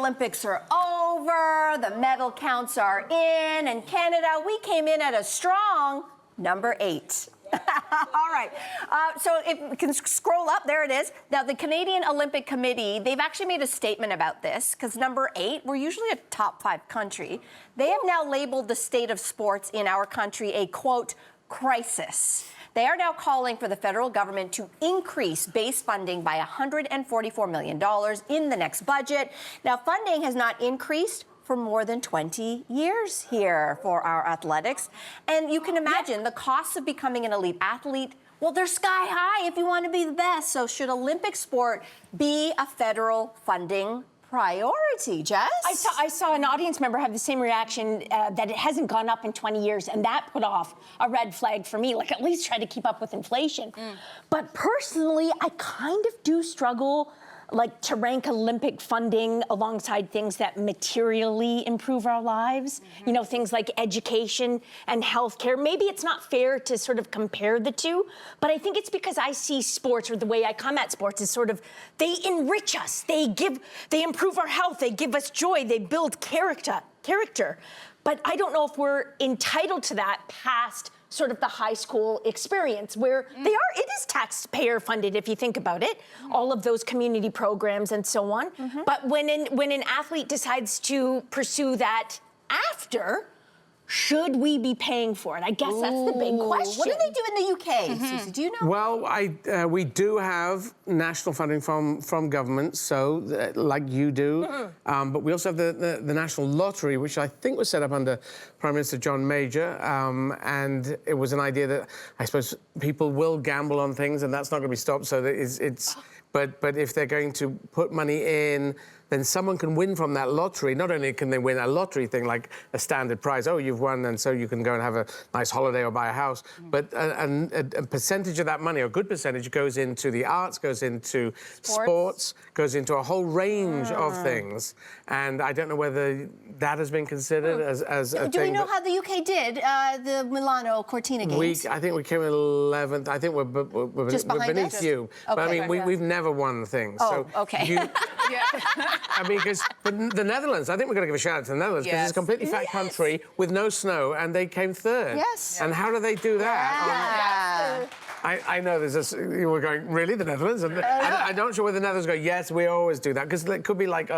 Olympics are over, the medal counts are in, and Canada, we came in at a strong number 8. All right. So if we can scroll up, there it is. Now, the Canadian Olympic Committee, they've actually made a statement about this, because number 8, we're usually a top 5 country. They have now labeled the state of sports in our country a, quote, crisis. They are now calling for the federal government to increase base funding by $144 million in the next budget. Now, funding has not increased for more than 20 years here for our athletics. And you can imagine the costs of becoming an elite athlete, well, they're sky high if you want to be the best. So should Olympic sport be a federal funding priority, Jess? I saw an audience member have the same reaction, that it hasn't gone up in 20 years, and that put off a red flag for me. Like, at least try to keep up with inflation. But personally, I kind of do struggle, like, to rank Olympic funding alongside things that materially improve our lives. You know, things like education and healthcare. Maybe it's not fair to sort of compare the two, but I think it's because I see sports, or the way I come at sports, is sort of, they enrich us. They improve our health. They give us joy. They build character. But I don't know if we're entitled to that past sort of the high school experience, where it is taxpayer funded if you think about it, all of those community programs and so on. But when an athlete decides to pursue that after, should we be paying for it? I guess that's the big question. What do they do in the UK, Suzy? Do you know? Well, we do have national funding from government, so like you do, but we also have the National Lottery, which I think was set up under Prime Minister John Major, and it was an idea that I suppose people will gamble on things, and that's not going to be stopped. So that but if they're going to put money in, then someone can win from that lottery. Not only can they win a lottery thing, like a standard prize, oh, you've won, and so you can go and have a nice holiday or buy a house, but a percentage of that money, a good percentage, goes into the arts, goes into sports, goes into a whole range of things. And I don't know whether that has been considered as a thing. Do we know how the UK did, the Milano Cortina Games? I think we came in 11th. I think we're Just we're behind beneath us? you. Okay. But I mean, we've never won things. Oh, so okay. I mean, because the Netherlands, I think we've got to give a shout out to the Netherlands, because it's a completely flat country with no snow, and they came 3rd. Yes. And how do they do that? I know you were going, really, the Netherlands? And I'm not sure whether the Netherlands go, yes, we always do that, because it could be like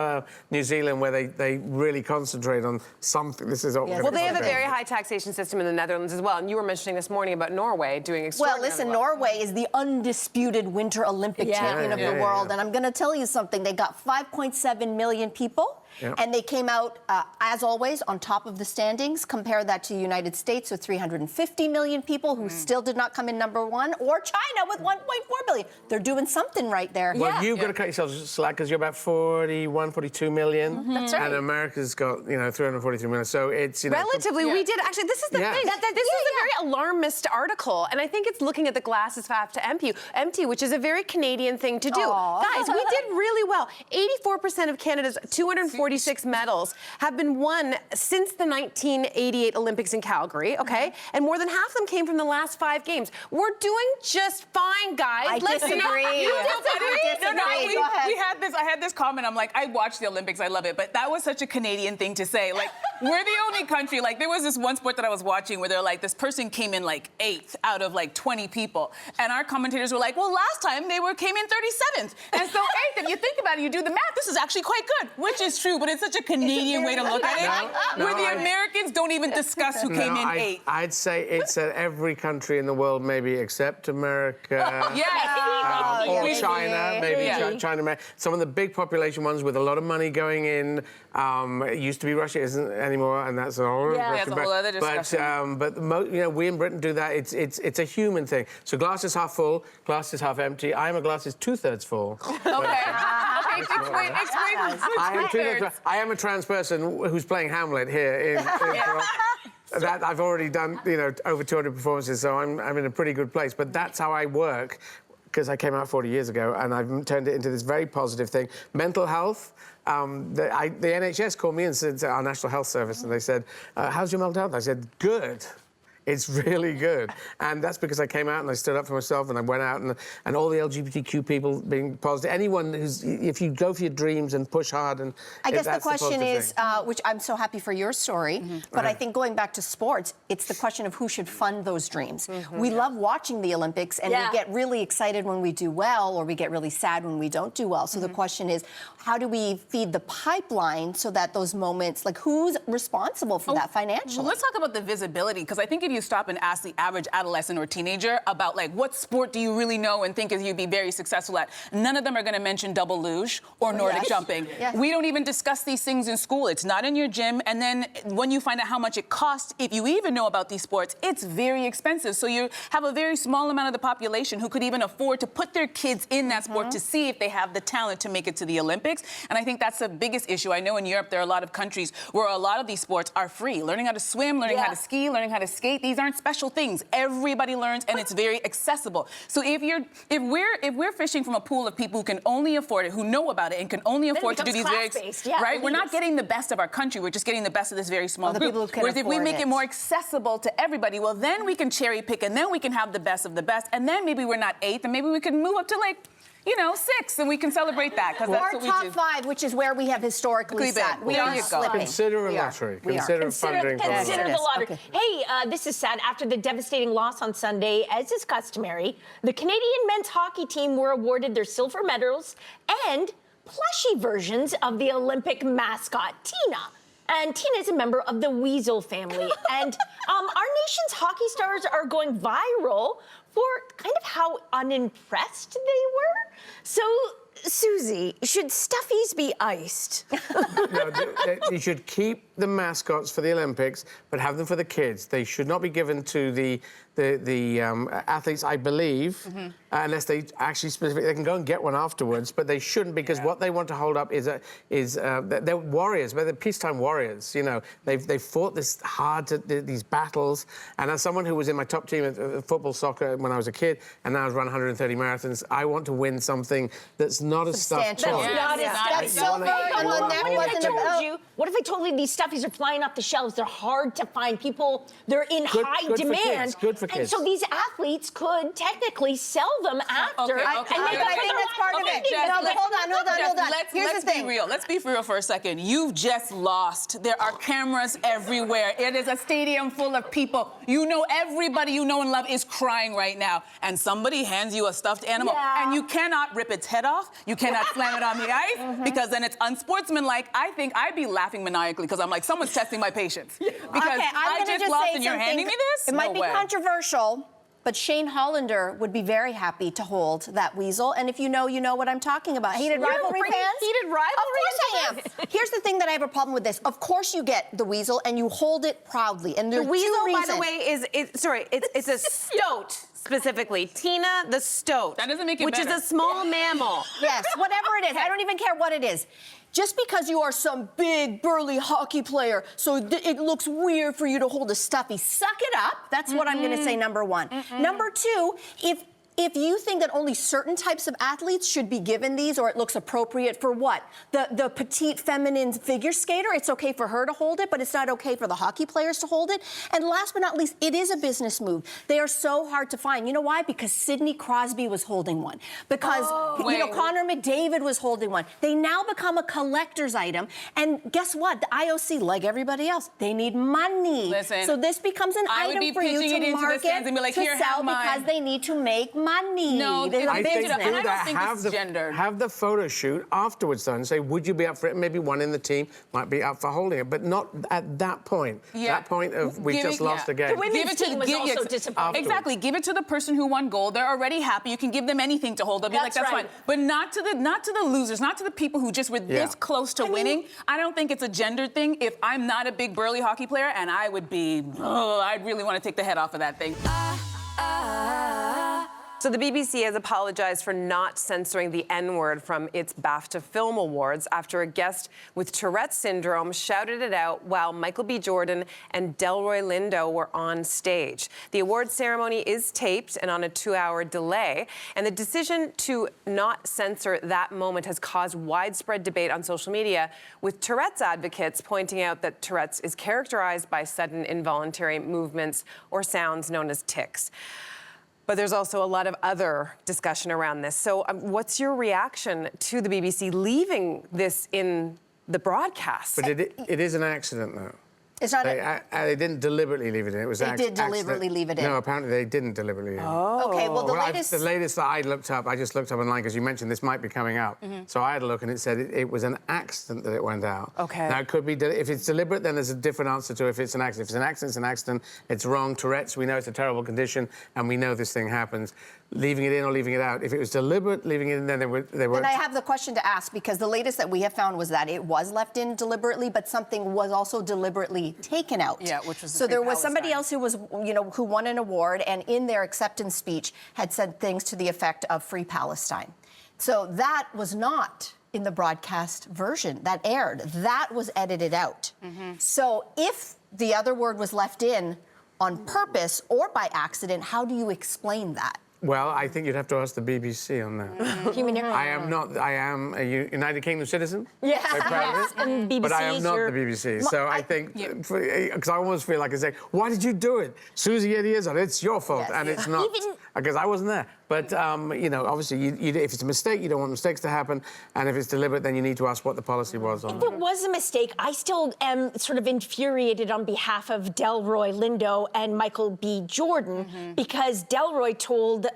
New Zealand, where they really concentrate on something. This is well, they have a very high taxation system in the Netherlands as well, and you were mentioning this morning about Norway doing extraordinarily well. Listen, Norway is the undisputed Winter Olympic champion of the world, and I'm going to tell you something. They got 5.7 million people. And they came out, as always, on top of the standings. Compare that to the United States with 350 million people who still did not come in number 1, or China with 1.4 billion. They're doing something right there. Well, you've got to cut yourselves slack, because you're about 41, 42 million. That's right. And America's got, 343 million. So it's, relatively, we did. Actually, this is the thing. This is a very alarmist article, and I think it's looking at the glasses half to empty, which is a very Canadian thing to do. Guys, we did really well. 84% of Canada's 246 medals have been won since the 1988 Olympics in Calgary, okay? And more than half of them came from the last 5 games. We're doing just fine, guys. I disagree. You disagree? I had this comment. I'm like, I watch the Olympics, I love it, but that was such a Canadian thing to say. Like, we're the only country. Like, there was this one sport that I was watching where they're like, this person came in like 8th out of like 20 people, and our commentators were like, well, last time they came in 37th, and so 8th. If you think about it, you do the math. This is actually quite good, which is true. But it's such a Canadian way to look at it, where the Americans don't even discuss who came in 8th. I'd say it's at every country in the world, maybe except America. Or China, maybe China. Some of the big population ones with a lot of money going in. It used to be Russia, isn't anymore, and that's a whole other discussion. But we in Britain do that. It's a human thing. So glass is half full, glass is half empty. I'm a glass is 2/3 full. Explain. I am a trans person who's playing Hamlet here in that I've already done, over 200 performances, so I'm in a pretty good place. But that's how I work, because I came out 40 years ago, and I've turned it into this very positive thing. Mental health. The NHS called me and said, our National Health Service, and they said, how's your mental health? I said, good. It's really good. And that's because I came out and I stood up for myself and I went out and all the LGBTQ people being positive. Anyone who's, if you go for your dreams and push hard and... I guess the that's question positive is, thing. which I'm so happy for your story, but I think going back to sports, it's the question of who should fund those dreams. We love watching the Olympics and we get really excited when we do well or we get really sad when we don't do well. So the question is, how do we feed the pipeline so that those moments, like who's responsible for that financially? Well, let's talk about the visibility, because I think if you stop and ask the average adolescent or teenager about like what sport do you really know and think you'd be very successful at, none of them are going to mention double luge or Nordic jumping. Yes. We don't even discuss these things in school. It's not in your gym. And then when you find out how much it costs, if you even know about these sports, it's very expensive. So you have a very small amount of the population who could even afford to put their kids in that sport to see if they have the talent to make it to the Olympics. And I think that's the biggest issue. I know in Europe there are a lot of countries where a lot of these sports are free. Learning how to swim, learning how to ski, learning how to skate, these aren't special things. Everybody learns and it's very accessible. So if we're fishing from a pool of people who can only afford it, who know about it and can only afford to do these very right, we're not getting the best of our country, we're just getting the best of this very small group. Whereas if we make it more accessible to everybody, well then we can cherry pick and then we can have the best of the best and then maybe we're not 8th and maybe we can move up to like, you know, 6, and we can celebrate that because that's what we do. Or top 5, which is where we have historically sat. We are slipping. Consider a lottery. Consider funding. Consider the lottery. Okay. Hey, this is sad. After the devastating loss on Sunday, as is customary, the Canadian men's hockey team were awarded their silver medals and plushie versions of the Olympic mascot, Tina. And Tina is a member of the Weasel family. And our nation's hockey stars are going viral for kind of how unimpressed they were. So, Suzy, should stuffies be iced? No, you should keep the mascots for the Olympics, but have them for the kids. They should not be given to the athletes, I believe, unless they actually specifically, they can go and get one afterwards, but they shouldn't, because what they want to hold up is they're warriors, but they're peacetime warriors. You know, they've fought this hard these battles, and as someone who was in my top team at football, soccer when I was a kid, and now I've run 130 marathons, I want to win something that's not as stuffed toy. That's silver, and the neck wasn't about. What if I told you these stuffies are flying off the shelves? They're hard to find. People, they're in high demand. Good for kids. And so these athletes could technically sell them after. I think that's part of it. Jess, No, but hold on. Let's be real. Let's be real for a second. You've just lost. There are cameras everywhere. It is a stadium full of people. You know, everybody you know and love is crying right now. And somebody hands you a stuffed animal. And you cannot rip its head off. You cannot slam it on the ice because then it's unsportsmanlike. I think I'd be laughing maniacally because I'm like, someone's testing my patience. Because I just lost and you're handing me this? It might be controversial, but Shane Hollander would be very happy to hold that weasel. And if you know what I'm talking about. Heated rivalry fans? Heated rivalry? Of course I am. Here's the thing that I have a problem with this. Of course you get the weasel and you hold it proudly. And there's the weasel, two reasons. by the way, it's a stoat. Specifically, Tina the stoat. That doesn't make it which better. is a small mammal. Yes, whatever it is. I don't even care what it is. Just because you are some big, burly hockey player, so it looks weird for you to hold a stuffy. Suck it up. That's what I'm going to say, number one. Number two, if you think that only certain types of athletes should be given these, or it looks appropriate for what? The petite feminine figure skater, it's okay for her to hold it, but it's not okay for the hockey players to hold it. And last but not least, it is a business move. They are so hard to find. You know why? Because Sidney Crosby was holding one. Because, Connor McDavid was holding one. They now become a collector's item. And guess what? The IOC, like everybody else, they need money. Listen, so this becomes an item for you to market, and be like, to sell, because they need to make money. No, I think I don't think it's gendered. Have the photo shoot afterwards, though, and say, would you be up for it? And maybe one in the team might be up for holding it, but not at that point. That point of we just lost a game. The women's team was also disappointing. Exactly. Give it to the person who won gold. They're already happy. You can give them anything to hold. They'll be like, that's fine. But not to the losers, not to the people who just were this close to winning. I don't think it's a gendered thing. If I'm not a big burly hockey player, and I would be, I'd really want to take the head off of that thing. So the BBC has apologized for not censoring the N-word from its BAFTA Film Awards after a guest with Tourette syndrome shouted it out while Michael B. Jordan and Delroy Lindo were on stage. The awards ceremony is taped and on a 2-hour delay, and the decision to not censor that moment has caused widespread debate on social media, with Tourette's advocates pointing out that Tourette's is characterized by sudden involuntary movements or sounds known as tics. But there's also a lot of other discussion around this. So what's your reaction to the BBC leaving this in the broadcast? But it is an accident, though. It's not. They didn't deliberately leave it in. It was They did deliberately leave it in. No, apparently they didn't deliberately leave it in. Okay, well, the latest... The latest that I looked up, I just looked up online because you mentioned this might be coming out. So I had a look and it said it was an accident that it went out. Okay. Now, it could be... If it's deliberate, then there's a different answer to if it's an accident. If it's an accident, it's an accident. It's wrong. Tourette's, we know it's a terrible condition and we know this thing happens. Leaving it in or leaving it out. If it was deliberate, leaving it in, then they were... Then I have the question to ask, because the latest that we have found was that it was left in deliberately, but something was also deliberately taken out. Yeah, which was so there was somebody else who was, who won an award, and in their acceptance speech had said things to the effect of Free Palestine. So that was not in the broadcast version that aired. That was edited out. So if the other word was left in on purpose or by accident, how do you explain that? Well, I think you'd have to ask the BBC on that. I am not. I am a United Kingdom citizen. Yes. Very proud of it. And BBC but I am is not your... the BBC. So I think, because I almost feel like I say, why did you do it? Suzy Eddie Izzard, it's your fault. Yes. And it's not, because I wasn't there. But, obviously, if it's a mistake, you don't want mistakes to happen. And if it's deliberate, then you need to ask what the policy was on If it was a mistake, I still am sort of infuriated on behalf of Delroy Lindo and Michael B. Jordan, because Delroy told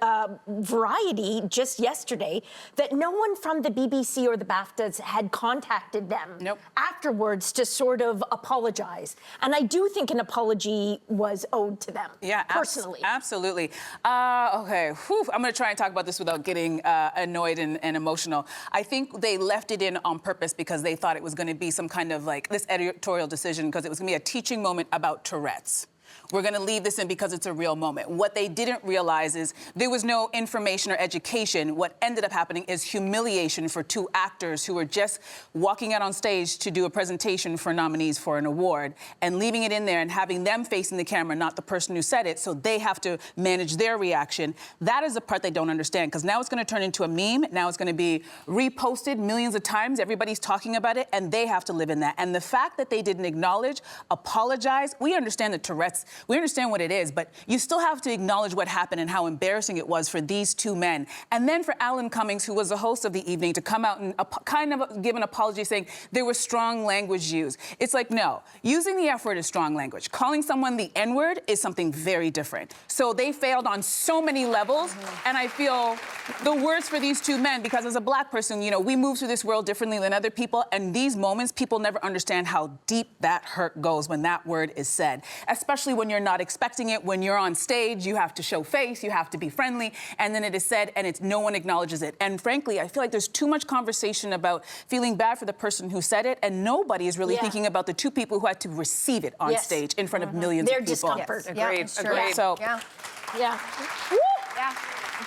Variety just yesterday that no one from the BBC or the BAFTAs had contacted them afterwards to sort of apologize. And I do think an apology was owed to them, personally. Absolutely. Okay, I'm going to try and talk about this without getting annoyed and emotional. I think they left it in on purpose because they thought it was going to be some kind of like this editorial decision because it was going to be a teaching moment about Tourette's. We're going to leave this in because it's a real moment. What they didn't realize is there was no information or education. What ended up happening is humiliation for two actors who were just walking out on stage to do a presentation for nominees for an award and leaving it in there and having them facing the camera, not the person who said it, so they have to manage their reaction. That is the part they don't understand, because now it's going to turn into a meme. Now it's going to be reposted millions of times. Everybody's talking about it, and they have to live in that. And the fact that they didn't acknowledge, apologize, we understand the Tourette's. We understand what it is, but you still have to acknowledge what happened and how embarrassing it was for these two men. And then for Alan Cummings, who was the host of the evening, to come out and kind of give an apology saying there was strong language used. It's like, no, using the F word is strong language. Calling someone the N word is something very different. So they failed on so many levels, and I feel the worst for these two men, because as a black person, we move through this world differently than other people, and these moments, people never understand how deep that hurt goes when that word is said, especially when you're not expecting it. When you're on stage, you have to show face, you have to be friendly, and then it is said, and no one acknowledges it. And frankly, I feel like there's too much conversation about feeling bad for the person who said it, and nobody is really thinking about the two people who had to receive it on stage in front of millions of people. Their discomfort. Yes. Agreed. So,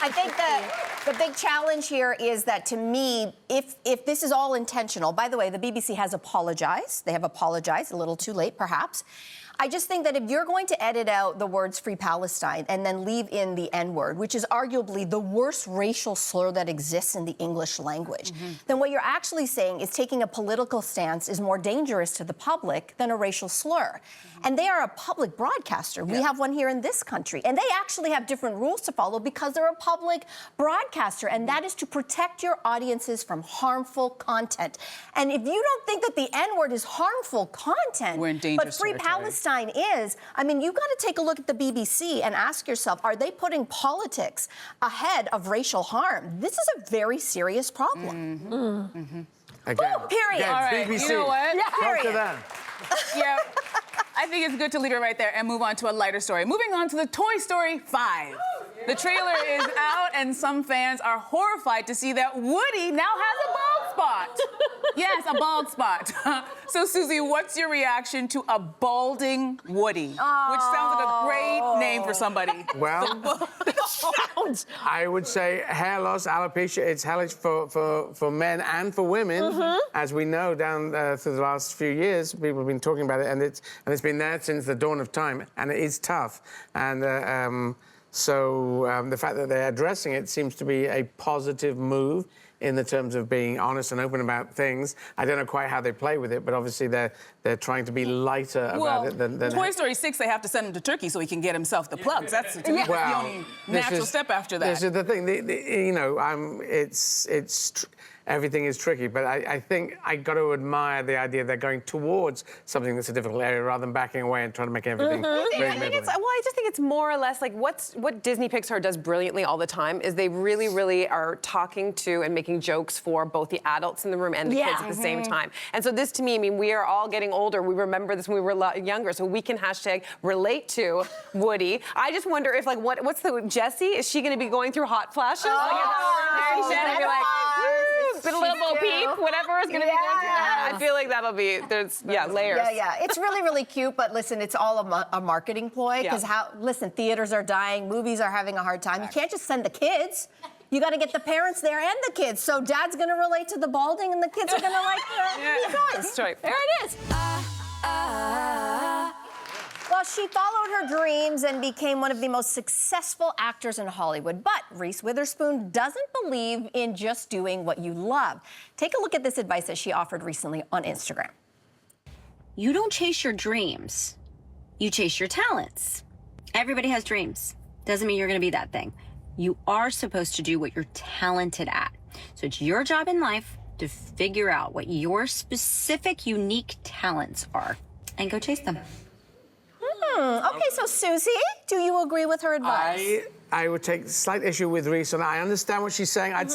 I think the big challenge here is that, to me, if this is all intentional, by the way, the BBC has apologized. They have apologized, a little too late, perhaps. I just think that if you're going to edit out the words Free Palestine and then leave in the N-word, which is arguably the worst racial slur that exists in the English language, then what you're actually saying is taking a political stance is more dangerous to the public than a racial slur. And they are a public broadcaster. We have one here in this country. And they actually have different rules to follow because they're a public broadcaster. And that is to protect your audiences from harmful content. And if you don't think that the N-word is harmful content, we're in dangerous but Free Palestine is, I mean, you've got to take a look at the BBC and ask yourself, are they putting politics ahead of racial harm? This is a very serious problem. Again, Period. All right, BBC. you know what? Talk to them. Yeah, I think it's good to leave it right there and move on to a lighter story. Moving on to the Toy Story 5. The trailer is out, and some fans are horrified to see that Woody now has a bald spot. Yes, a bald spot. So, Suzy, what's your reaction to a balding Woody? Which sounds like a great name for somebody. Well, sounds. I would say hair loss, alopecia, it's hellish for men and for women. As we know, down through the last few years, people have been talking about it, and it's been there since the dawn of time, and it is tough. And so the fact that they're addressing it seems to be a positive move in the terms of being honest and open about things. I don't know quite how they play with it, but obviously they're trying to be lighter about it than Toy Story 6, they have to send him to Turkey so he can get himself the plugs. That's to me, the only natural step after that. This is the thing. You know, everything is tricky, but I think I got to admire the idea they're going towards something that's a difficult area rather than backing away and trying to make everything very middling. I just think it's more or less like what Disney Pixar does brilliantly all the time is they really, really are talking to and making jokes for both the adults in the room and the kids at the same time. And so this, to me, I mean, we are all getting older. We remember this when we were younger, so we can hashtag relate to Woody. I just wonder if, like, what's the Jessie? Is she going to be going through hot flashes? Bit a little Bo Peep, whatever is going to be going through that. I feel like that'll be, layers. Yeah. It's really, really cute, but listen, it's all a marketing ploy, because listen, theaters are dying, movies are having a hard time. You can't just send the kids. You got to get the parents there and the kids. So dad's going to relate to the balding, and the kids are going to like the toys. That's right. There it is. Well, she followed her dreams and became one of the most successful actors in Hollywood. But Reese Witherspoon doesn't believe in just doing what you love. Take a look at this advice that she offered recently on Instagram. You don't chase your dreams. You chase your talents. Everybody has dreams. Doesn't mean you're going to be that thing. You are supposed to do what you're talented at. So it's your job in life to figure out what your specific, unique talents are and go chase them. Okay, so Suzy, do you agree with her advice? I would take slight issue with Reese, and I understand what she's saying. I'd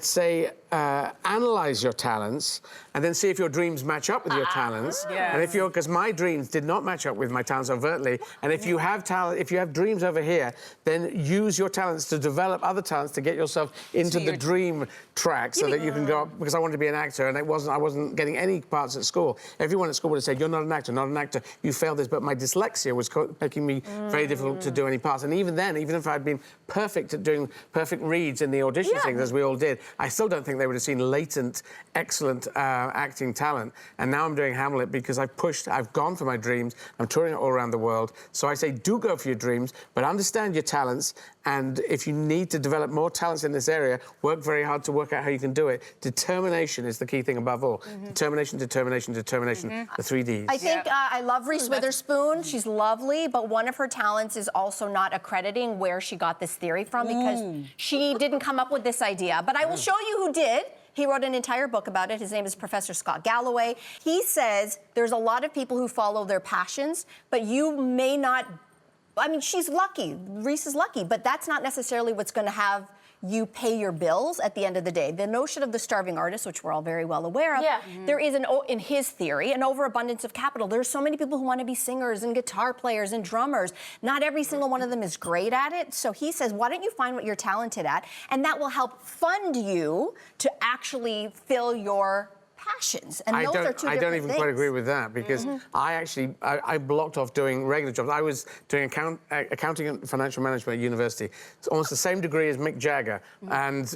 say analyze your talents and then see if your dreams match up with your talents. And if because my dreams did not match up with my talents overtly, and if you have talent, if you have dreams over here, then use your talents to develop other talents to get yourself into the dream track so that you can go up. Because I wanted to be an actor, and I wasn't getting any parts at school. Everyone at school would have said, "You're not an actor, not an actor. You failed this." But my dyslexia was making me very difficult to do any parts. And even then, even if I'd been perfect at doing perfect reads in the audition things, as we all did, I still don't think they would have seen latent, excellent acting talent. And now I'm doing Hamlet because I've gone for my dreams. I'm touring it all around the world. So I say, do go for your dreams, but understand your talents. And if you need to develop more talents in this area, work very hard to work out how you can do it. Determination is the key thing above all. Determination, determination, determination, the 3 Ds. I think I love Reese Witherspoon. She's lovely, but one of her talents is also not accrediting where she got this theory from, because she didn't come up with this idea. But I will show you who did. He wrote an entire book about it. His name is Professor Scott Galloway. He says there's a lot of people who follow their passions, but you may not. I mean, she's lucky. Reese is lucky, but that's not necessarily what's going to have you pay your bills at the end of the day. The notion of the starving artist, which we're all very well aware of, there is, in his theory, an overabundance of capital. There's so many people who want to be singers and guitar players and drummers. Not every single one of them is great at it. So he says, why don't you find what you're talented at? And that will help fund you to actually fill your passions. And those are two different I don't even things. quite agree with that, because I blocked off doing regular jobs. I was doing accounting and financial management at university. It's almost the same degree as Mick Jagger. And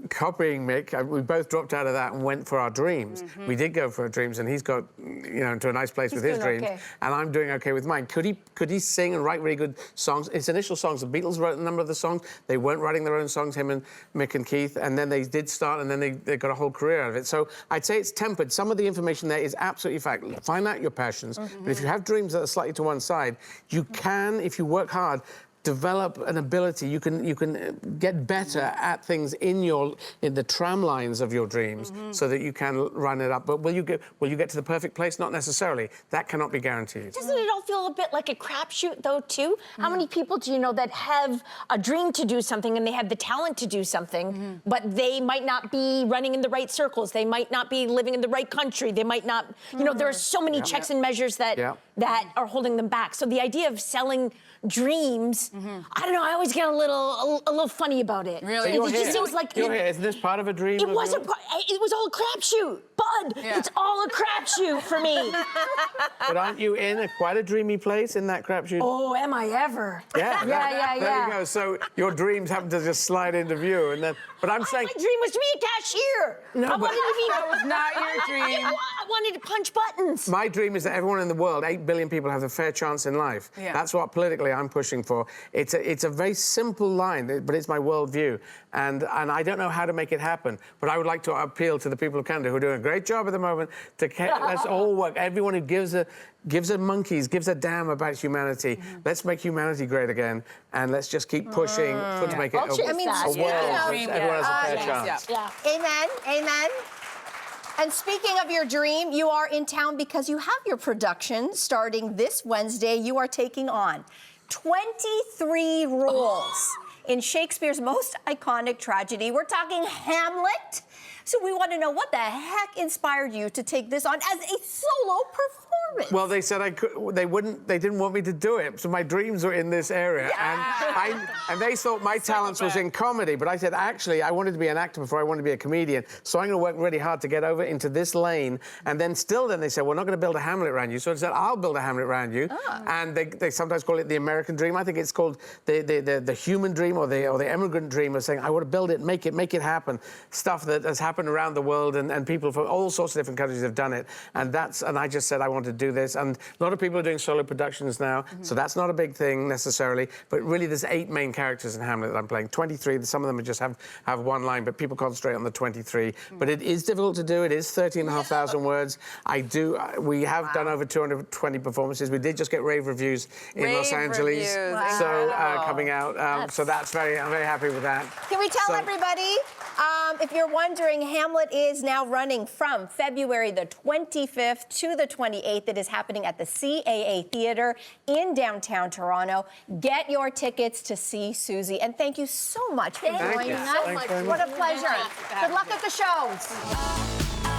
copying Mick, we both dropped out of that and went for our dreams. We did go for our dreams, and he's got, into a nice place with his dreams. And I'm doing okay with mine. Could he sing and write really good songs? His initial songs, the Beatles wrote a number of the songs. They weren't writing their own songs, him and Mick and Keith, and then they did start, and then they got a whole career out of it. So I'd say it's tempered. Some of the information there is absolutely fact. Find out your passions. But if you have dreams that are slightly to one side, you can, if you work hard, develop an ability. You can get better at things in the tram lines of your dreams, so that you can run it up. But will you get to the perfect place? Not necessarily. That cannot be guaranteed. Doesn't it all feel a bit like a crapshoot, though, too? How many people do you know that have a dream to do something and they have the talent to do something, but they might not be running in the right circles? They might not be living in the right country. They might not, there are so many checks and measures that that are holding them back. So the idea of selling dreams, I don't know, I always get a little funny about it. Really? It just seems like You're here. Isn't this part of a dream? it wasn't. It was all a crapshoot, Bud. Yeah. It's all a crapshoot for me. But aren't you in quite a dreamy place in that crapshoot? Oh, am I ever? Yeah. Yeah. There you go. So your dreams happen to just slide into view, and then. But I'm saying. My dream was to be a cashier. No, I but- wanted to be. That was not your dream. I wanted to punch buttons. My dream is that everyone in the world, 8 billion people, have a fair chance in life. Yeah. That's what politically I'm pushing for. It's a very simple line, but it's my worldview. And I don't know how to make it happen, but I would like to appeal to the people of Canada who are doing a great job at the moment to let's all work. Everyone who gives a monkeys, gives a damn about humanity. Let's make humanity great again, and let's just keep pushing to make it a world speaking of- where everyone has a fair chance. Yeah. Amen. And speaking of your dream, you are in town because you have your production starting this Wednesday. You are taking on 23 roles in Shakespeare's most iconic tragedy. We're talking Hamlet. So we want to know what the heck inspired you to take this on as a solo performance? Well, they said I could. They wouldn't. They didn't want me to do it. So my dreams were in this area, and they thought my talents was in comedy. But I said actually I wanted to be an actor before I wanted to be a comedian. So I'm going to work really hard to get over into this lane. And then they said we're not going to build a Hamlet around you. So I said I'll build a Hamlet around you. And they sometimes call it the American dream. I think it's called the human dream or the immigrant dream of saying I want to build it, make it happen. Stuff that has happened around the world, and people from all sorts of different countries have done it. And I just said I want to do this. And a lot of people are doing solo productions now, so that's not a big thing necessarily. But really, there's 8 main characters in Hamlet that I'm playing. 23. Some of them just have one line, but people concentrate on the 23. But it is difficult to do. It is 13,500 words. We have done over 220 performances. We did just get rave reviews in Los Angeles. Reviews. So coming out. So I'm very happy with that. Can we tell everybody, if you're wondering, Hamlet is now running from February the 25th to the 28th. It is happening at the CAA Theatre in downtown Toronto. Get your tickets to see Suzy. And thank you so much for joining you. us. Thanks very What a much. pleasure. Good luck at the shows.